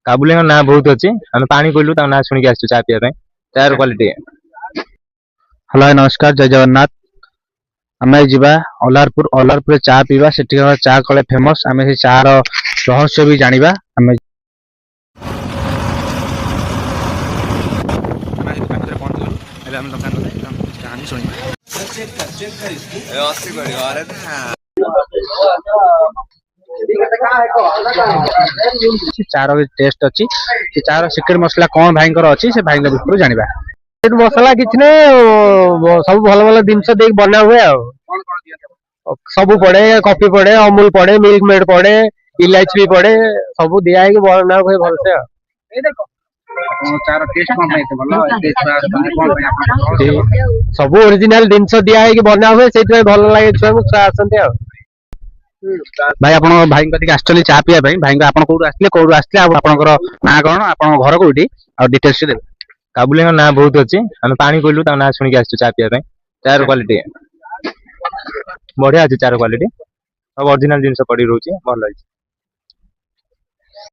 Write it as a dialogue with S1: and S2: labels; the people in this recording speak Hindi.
S1: काबुली ना बहुत अच्छी आम पानी कहलु ना शुणी आसु चा पीवा चार क्वालिटी।
S2: हेलो नमस्कार जय जगन्नाथ। आम जा अलारपुर चा पीवा से चा कले फेमस आम से चार रहस्य भी जानिबा। आम चार टेस्ट अच्छी चार सिक्रेट मसला कौन भाई अच्छी से भाई विषय जानिबा।
S3: मसला किछ ने सब भल भल जिनस देख बना हुए सब पड़े कॉफी पड़े अमूल पड़े मिल्क मेड पड़े इलायची भी पड़े सब दिया है बना हुए भल से। सब ओरिजिनल जिनस दिया है बना हुए से भल लगे छुआ आसते।
S2: भाई आप भाई आसली चा पीवा भाई आप कौटू आसते आपंकर ना कौन आप घर कौटी आ डिटेल्स देवे।
S1: काबुली ना बहुत अच्छी आम पानी कहलु ना शुणी आसु चा पीवा चार क्वालिटी बढ़िया अच्छी चार क्वालिटी सब ओरिजिनल जिनस पड़ी रोचे भल।